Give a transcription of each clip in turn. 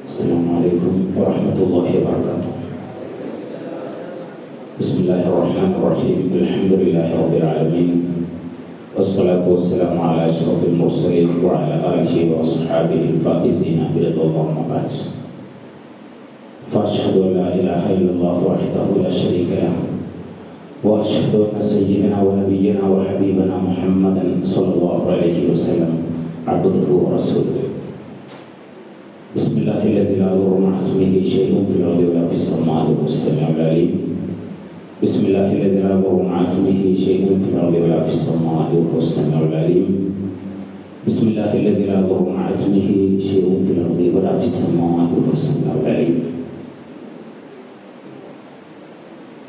Assalamualaikum warahmatullahi wabarakatuh. Bismillahirrahmanirrahim. Alhamdulillahirabbil alamin. Wassalatu wassalamu ala asyrafil mursalin wa ala alihi wa ashabihi al-faizina bi ridwan wa ba'd. Fa asyhadu an la ilaha illallah wahdahu la syarika lah wa asyhadu anna sayyidina wa nabiyyana wa habibana Muhammadan sallallahu alaihi wasallam abduhu wa rasuluhu. Bismillahirrahmanirrahim. La yadurru ma'a ismihi syai'un fil ardi wa la fis samaa'i was-sami'ul 'aliim. Bismillahirrahmanirrahim. La yadurru ma'a ismihi syai'un fil ardi wa la fis samaa'i was-sami'ul 'aliim. Bismillahirrahmanirrahim. La yadurru ma'a ismihi syai'un fil ardi wa la fis samaa'i was-sami'ul 'aliim.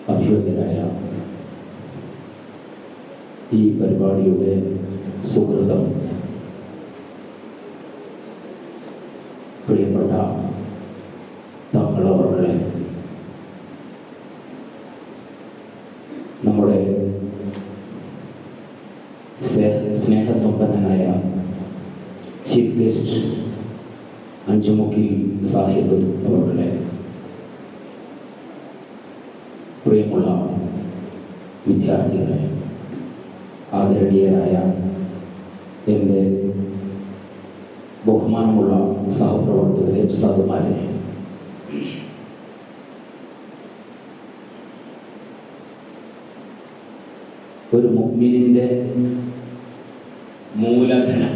അഭിവന്ദനായ ഈ പരിപാടിയുടെ സുഹൃതം പ്രിയപ്പെട്ട തങ്ങളവர்களെ, നമ്മുടെ സ്നേഹസമ്പന്നനായ chief guest അഞ്ചുമുക്കിൽ Sahib അവരുടെ, പ്രിയമുള്ള വിദ്യാർത്ഥികളെ, ആദരണീയരായ എൻ്റെ ബഹുമാനമുള്ള സഹപ്രവർത്തകരെ, ഉസ്താദുമാരെ, ഒരു മുഅ്മിനിന്റെ മൂലധനം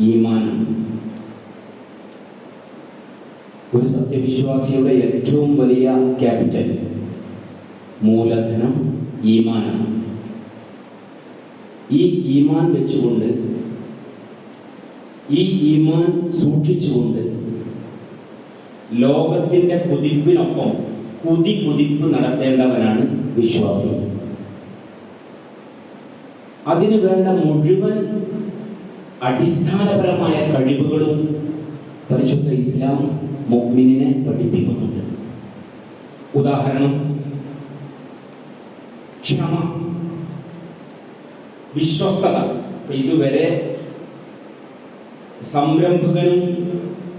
ഈമാനാണ്. ഒരു സത്യവിശ്വാസിയുടെ ഏറ്റവും വലിയ ക്യാപിറ്റൽ, മൂലധനം ഈമാനാണ്. ഈ ഈമാൻ വെച്ചുകൊണ്ട്, ഈ ഈമാൻ സൂക്ഷിച്ചുകൊണ്ട് ലോകത്തിൻ്റെ കുതിപ്പിനൊപ്പം കുതിപ്പ് നടത്തേണ്ടവനാണ് വിശ്വാസി. അതിനു വേണ്ട മുഴുവൻ അടിസ്ഥാനപരമായ കഴിവുകളും പരിശുദ്ധ ഇസ്ലാം മുഅ്മിനിനെ പഠിപ്പിക്കുന്നുണ്ട്. ഉദാഹരണം, ക്ഷമ, വിശ്വസ്തത. ഇതുവരെ സംരംഭകനും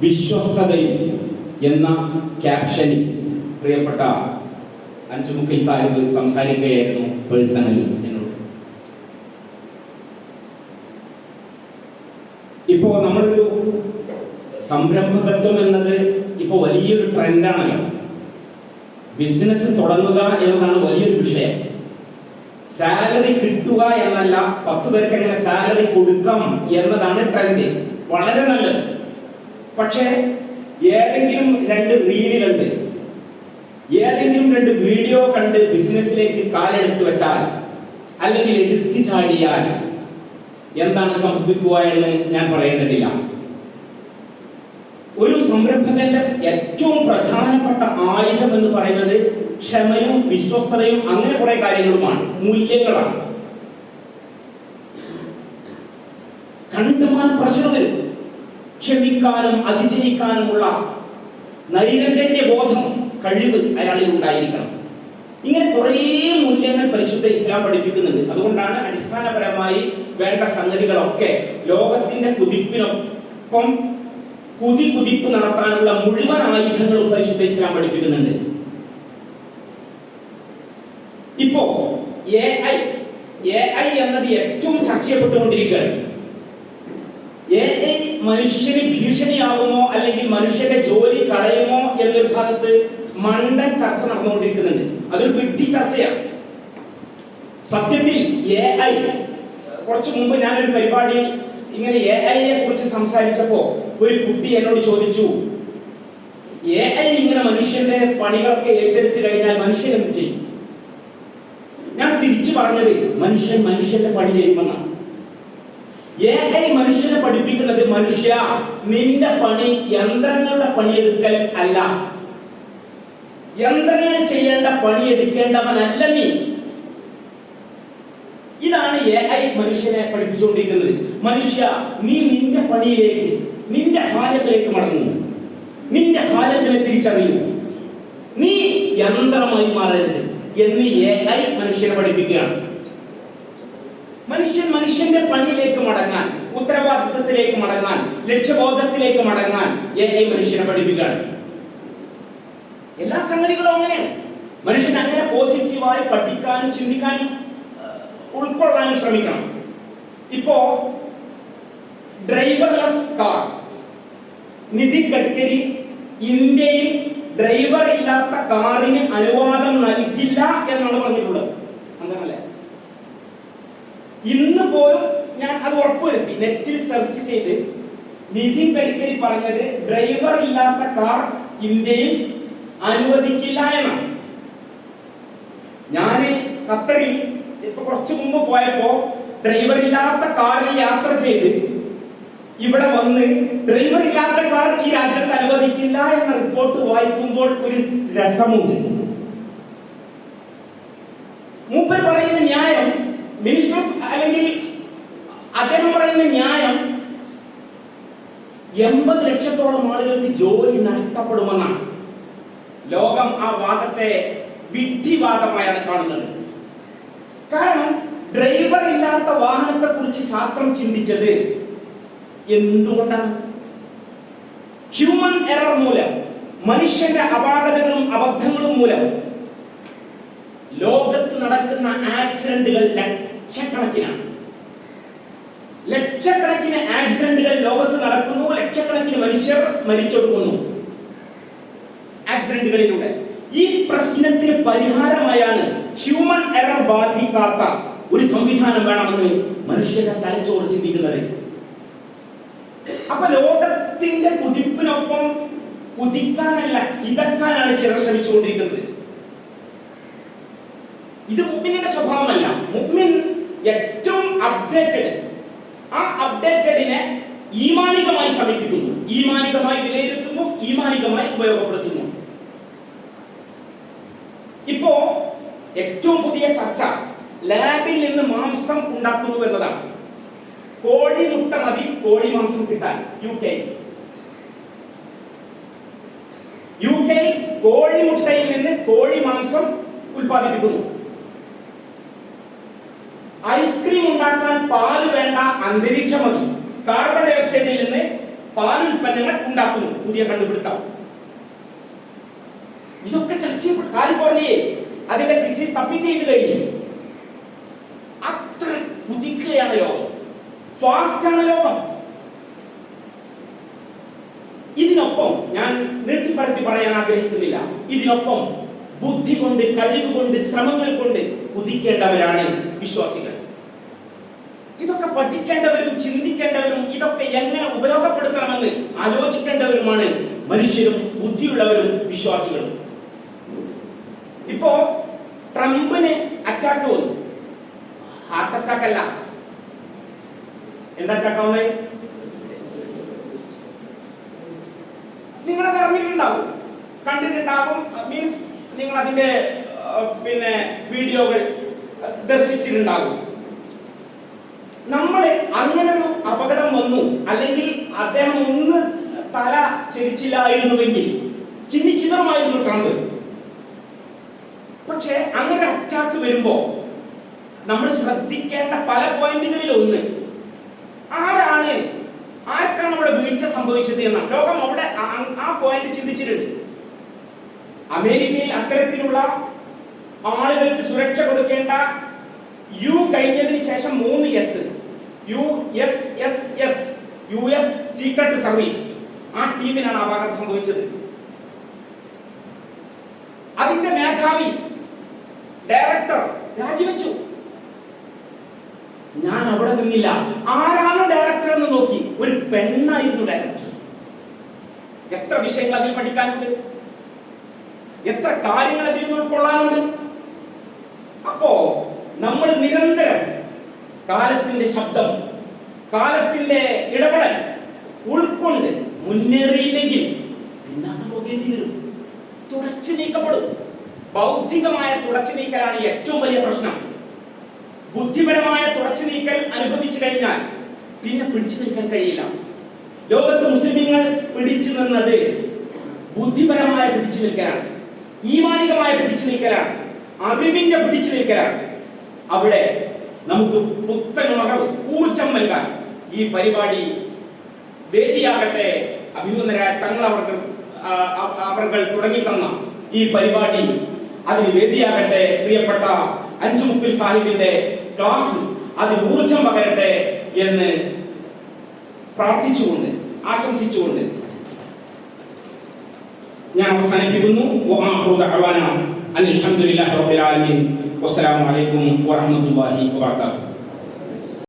വിശ്വസ്തതയും എന്ന ക്യാപ്ഷനിൽ പ്രിയപ്പെട്ട അഞ്ചുമുക്കിൽ സാഹിബ് സംസാരിക്കുകയായിരുന്നു പേഴ്സണലി എന്നോട്. ഇപ്പോൾ നമ്മളൊരു സംരംഭകത്വം എന്നത് ഇപ്പോൾ വലിയൊരു ട്രെൻഡാണല്ലോ. ബിസിനസ് തുടങ്ങുക എന്നതാണ് വലിയൊരു വിഷയം. സാലറി കിട്ടുക എന്നല്ല, 10 പേർക്ക് എങ്ങനെ സാലറി കൊടുക്കാം എന്നതാണ് ട്രെൻഡ്. വളരെ നല്ലത്. പക്ഷേ ഏതെങ്കിലും 2 റീല് കണ്ട്, ഏതെങ്കിലും 2 വീഡിയോ കണ്ട് ബിസിനസ്സിലേക്ക് കാലെടുത്ത് വെച്ചാൽ, അല്ലെങ്കിൽ എടുത്തു ചാടിയാൽ എന്താണ് സംഭവിക്കുക എന്ന് ഞാൻ പറയേണ്ടതില്ല. ഒരു സംരംഭകന്റെ ഏറ്റവും പ്രധാനപ്പെട്ട ആയുധം എന്ന് പറയുന്നത് ക്ഷമയും വിശ്വസ്തതയും അങ്ങനെ കുറെ കാര്യങ്ങളുമാണ്, മൂല്യങ്ങളാണ്. കണ്ടുമാൻ പ്രശ്നം വരും. ക്ഷമിക്കാനും അതിജയിക്കാനുമുള്ള നൈരന്തര്യ ബോധം, കഴിവ് അയാളിൽ ഉണ്ടായിരിക്കണം. ഇങ്ങനെ കുറേ മൂല്യങ്ങൾ പരിശുദ്ധ ഇസ്ലാം പഠിപ്പിക്കുന്നുണ്ട്. അതുകൊണ്ടാണ് അടിസ്ഥാനപരമായി വേണ്ട സംഗതികളൊക്കെ ലോകത്തിന്റെ കുതിപ്പിനൊപ്പം കുതിപ്പ് നടത്താനുള്ള മുഴുവൻ ആയുധങ്ങളും പരിശുദ്ധ ഇസ്ലാം പഠിപ്പിക്കുന്നുണ്ട്. ഇപ്പോ AI എന്നത് ഏറ്റവും ചർച്ച ചെയ്യപ്പെട്ടുകൊണ്ടിരിക്കുകയാണ്. AI മനുഷ്യന് ഭീഷണിയാകുമോ അല്ലെങ്കിൽ മനുഷ്യന്റെ ജോലി കളയുമോ എന്നൊരു ഭാഗത്ത് മണ്ടൻ ചർച്ച നടന്നുകൊണ്ടിരിക്കുന്നുണ്ട്. അതൊരു വിഡ്ഢി ചർച്ചയാണ്. സത്യത്തിൽ AI, കുറച്ചു മുമ്പ് ഞാനൊരു പരിപാടിയിൽ ഇങ്ങനെ AI കുറിച്ച് സംസാരിച്ചപ്പോ ഒരു കുട്ടി എന്നോട് ചോദിച്ചു, AI ഇങ്ങനെ മനുഷ്യന്റെ പണികളൊക്കെ ഏറ്റെടുത്തു കഴിഞ്ഞാൽ മനുഷ്യൻ എന്ത് ചെയ്യും? ഞാൻ തിരിച്ചു പറഞ്ഞത് മനുഷ്യന്റെ പണി ചെയ്യുമെന്നാണ്. AI മനുഷ്യനെ പഠിപ്പിക്കുന്നത്, മനുഷ്യ, നിന്റെ പണി യന്ത്രങ്ങളുടെ പണിയെടുക്കൽ അല്ല. യന്ത്രങ്ങൾ ചെയ്യേണ്ട പണിയെടുക്കേണ്ടവനല്ല നീ. ഇതാണ് AI മനുഷ്യനെ പഠിപ്പിച്ചുകൊണ്ടിരിക്കുന്നത്. മനുഷ്യ, നീ നിന്റെ പണിയിലേക്ക്, നിന്റെ ഹാലത്തിലേക്ക് മടങ്ങുന്നു. നിന്റെ ഹാലത്തിനെ തിരിച്ചറിയൂ. നീ യന്ത്രമായി മാറരുത് എന്ന് AI മനുഷ്യനെ പഠിപ്പിക്കുകയാണ്. മനുഷ്യന്റെ പണിയിലേക്ക് മടങ്ങാൻ, ഉത്തരവാദിത്തം ലക്ഷ്യബോധത്തിലേക്ക് മടങ്ങാൻ AI മനുഷ്യനെ പഠിപ്പിക്കുകയാണ്. എല്ലാ സംഗതികളും അങ്ങനെയാണ്. മനുഷ്യൻ അങ്ങനെ പോസിറ്റീവായി പഠിക്കാനും ചിന്തിക്കാനും ഉൾക്കൊള്ളാനും ശ്രമിക്കണം. ഇപ്പോ ഡ്രൈവർലെസ് കാർ, നിതിൻ ഗഡ്കരി ഇന്ത്യയിൽ ഡ്രൈവർ ഇല്ലാത്ത കാറിന് അനുവാദം നൽകില്ല എന്നാണ് പറഞ്ഞിട്ടുള്ളത്. അങ്ങനല്ലേ? ഇന്ന് പോലും ഞാൻ അത് ഉറപ്പുവരുത്തി, നെറ്റിൽ സെർച്ച് ചെയ്ത് നിതിൻ ഗഡ്കരി പറഞ്ഞത് ഡ്രൈവർ ഇല്ലാത്ത കാർ ഇന്ത്യയിൽ അനുവദിക്കില്ല എന്നാണ്. ഞാൻ ഖത്തറിൽ ഇപ്പൊ കുറച്ചു മുമ്പ് പോയപ്പോ ഡ്രൈവർ ഇല്ലാത്ത കാറിൽ യാത്ര ചെയ്ത് ഇവിടെ വന്ന് ഡ്രൈവർ ഇല്ലാത്ത കാർ ഈ രാജ്യത്ത് അനുവദിക്കില്ല എന്ന റിപ്പോർട്ട് വായിക്കുമ്പോൾ ഒരു രസമുണ്ട്. മൂപ്പർ പറയുന്ന ന്യായം, മിനിസ്റ്റർ അല്ലെങ്കിൽ അദ്ദേഹം പറയുന്ന ന്യായം 80 ലക്ഷത്തോളം ആളുകൾക്ക് ജോലി നഷ്ടപ്പെടുമെന്നാണ്. ലോകം ആ വാദത്തെ വിഡ്ഢിവാദമായാണ് കാണുന്നത്. കാരണം ഡ്രൈവർ ഇല്ലാത്ത വാഹനത്തെ കുറിച്ച് ശാസ്ത്രം ചിന്തിച്ചത് എന്തുകൊണ്ടാണ്? ഹ്യൂമൻ എറർ മൂലം, മനുഷ്യന്റെ അപാകതകളും അബദ്ധങ്ങളും മൂലം ലോകത്ത് നടക്കുന്ന ആക്സിഡന്റുകൾ ലക്ഷക്കണക്കിന് ആക്സിഡന്റുകൾ ലോകത്ത് നടക്കുന്നു. ലക്ഷക്കണക്കിന് മനുഷ്യർ മരിച്ചൊടുക്കുന്നു ആക്സിഡന്റുകളിലൂടെ. ഈ പ്രശ്നത്തിന് പരിഹാരമായാണ് ഹ്യൂമൻ എറർ ബാധിക്കാത്ത ഒരു സംവിധാനം വേണമെന്ന് മനുഷ്യന്റെ തലച്ചോറ് ചിന്തിക്കുന്നത്. അപ്പൊ ലോകത്തിന്റെ കുതിപ്പിനൊപ്പം കുതിക്കാനല്ല, കിതക്കാനാണ് ചിലർ ശ്രമിച്ചുകൊണ്ടിരിക്കുന്നത്. ഇത് മുഅ്മിനിന്റെ സ്വഭാവമല്ല. മുഅ്മിൻ ഏറ്റവും അപ്ഡേറ്റഡ്, ആ അപ്ഡേറ്റഡിനെ ഈമാനികമായി സമീപിക്കുന്നു, ഈമാനികമായി വിലയിരുത്തുന്നു, ഈമാനികമായി ഉപയോഗപ്പെടുത്തുന്നു. ഇപ്പോ ഏറ്റവും പുതിയ ചർച്ച ലാബിൽ നിന്ന് മാംസം ഉണ്ടാക്കുന്നു എന്നതാണ്. കോഴിമുട്ട മതി കോഴി മാംസം കിട്ടാൻ. യു കെ കോഴിമുട്ടയിൽ നിന്ന് കോഴി മാംസം ഉൽപ്പാദിപ്പിക്കുന്നു. ഐസ്ക്രീം ഉണ്ടാക്കാൻ പാല് വേണ്ട, അന്തരീക്ഷം മതി. കാർബൺ ഡൈ ഓക്സൈഡിൽ നിന്ന് പാൽ ഉൽപ്പന്നങ്ങൾ ഉണ്ടാക്കുന്നു. പുതിയ കണ്ടുപിടുത്തം. ഇതൊക്കെ ചർച്ച ചെയ്യപ്പെട്ടു. കാലിഫോർണിയയിൽ അതിന്റെ തിസിസ് സബ്മിറ്റ് ചെയ്ത് കഴിഞ്ഞു. അത്ര കുതിക്കുകയാണ് ലോകം, ഫാസ്റ്റാണ് ലോകം. ഇതിനൊപ്പം ഞാൻ നീട്ടിപ്പരത്തി പറയാൻ ആഗ്രഹിക്കുന്നില്ല. ഇതിനൊപ്പം ബുദ്ധി കൊണ്ട്, കഴിവ് കൊണ്ട്, ശ്രമങ്ങൾ കൊണ്ട് കുതിക്കേണ്ടവരാണ് വിശ്വാസികൾ. ഇതൊക്കെ പഠിക്കേണ്ടവരും ചിന്തിക്കേണ്ടവരും ഇതൊക്കെ എങ്ങനെ ഉപയോഗപ്പെടുത്തണമെന്ന് ആലോചിക്കേണ്ടവരുമാണ് മനുഷ്യരും ബുദ്ധിയുള്ളവരും വിശ്വാസികളും. ഇപ്പോ ട്രംപിന് അറ്റാക്ക് വന്നു. ഹാർട്ട് അറ്റാക്ക് അല്ല. എന്താ അറ്റാക്ക് വന്നത്? നിങ്ങളത് അറിഞ്ഞിട്ടുണ്ടാവും, കണ്ടിട്ടുണ്ടാവും. മീൻസ് നിങ്ങൾ അതിന്റെ വീഡിയോകൾ ദർശിച്ചിട്ടുണ്ടാകും. നമ്മൾ അങ്ങനൊരു അപകടം വന്നു, അല്ലെങ്കിൽ അദ്ദേഹം ഒന്ന് തല ചെരിച്ചില്ലായിരുന്നുവെങ്കിൽ ചിന്നിച്ചിതറുമായിരുന്നു ട്രംപ്. പക്ഷെ അങ്ങനെ അറ്റാക്ക് വരുമ്പോ നമ്മൾ ശ്രദ്ധിക്കേണ്ട പല പോയിന്റുകളിൽ ഒന്ന്, ആർക്കാണ് അവിടെ വീഴ്ച സംഭവിച്ചത് എന്ന ലോകം അവിടെ ആ പോയിന്റ് ചിന്തിച്ചിട്ടുണ്ട്. അമേരിക്കയിൽ അത്തരത്തിലുള്ള ആളുകൾക്ക് സുരക്ഷ കൊടുക്കേണ്ട യു കഴിഞ്ഞതിന് ശേഷം 3 എസ്, US സീക്രട്ട് സർവീസ്, ആ ടീമിനാണ് അപകടം സംഭവിച്ചത്. അതിന്റെ മേധാവി, ഡയറക്ടർ രാജിവെച്ചു. ഞാൻ അവിടെ നിന്നില്ല. ആരാണ് ഡയറക്ടർ എന്ന് നോക്കി. ഒരു പെണ്ണായിരുന്നു ഡയറക്ടർ. എത്ര വിഷയങ്ങൾ അതിൽ പഠിക്കാനുണ്ട്, എത്ര കാര്യങ്ങൾ അതിൽ ഉൾക്കൊള്ളാനുണ്ട്. അപ്പോ നമ്മൾ നിരന്തരം കാലത്തിന്റെ ശബ്ദം, കാലത്തിന്റെ ഇടപെടൽ ഉൾക്കൊണ്ട് മുന്നേറിയില്ലെങ്കിൽ പിന്നാക്കം പോകേണ്ടി വരും, തുടച്ചു നീക്കപ്പെടും. ബൗദ്ധികമായ തുടച്ചു നീക്കലാണ് ഏറ്റവും വലിയ പ്രശ്നം. ബുദ്ധിപരമായ തുടച്ചു നീക്കൽ അനുഭവിച്ചു കഴിഞ്ഞാൽ പിന്നെ പിടിച്ചു നിൽക്കാൻ കഴിയില്ല. ലോകത്ത് മുസ്ലിമീങ്ങൾ പിടിച്ചു നിന്നത് ബുദ്ധിപരമായ പിടിച്ചു നിൽക്കലാണ്, ഈമാനികമായ പിടിച്ചു നിൽക്കലാണ്, അറിവിന്റെ പിടിച്ചു നിൽക്കലാണ്. അവിടെ നമുക്ക് പുത്തൻ ഉണർവ്, ഊർജം നൽകാൻ ഈ പരിപാടി വേദിയാകട്ടെ. അഭിനന്ദനരായ തങ്ങൾ അവർ തുടങ്ങി തന്ന ഈ പരിപാടി അതിന് വേദിയാകട്ടെ. പ്രിയപ്പെട്ട അഞ്ചുമുക്കിൽ സാഹിബിന്റെ ക്ലാസ് അതിന് ഊർജം പകരട്ടെ എന്ന് പ്രാർത്ഥിച്ചുകൊണ്ട് ആശംസിച്ചുകൊണ്ട് ഞാൻ അവസാനിപ്പിക്കുന്നു. അൽഹംദുലില്ലാഹി റബ്ബിൽ ആലമീൻ. വസ്സലാമു അലൈക്കും വറഹ്മത്തുള്ളാഹി വബറകാതുഹു.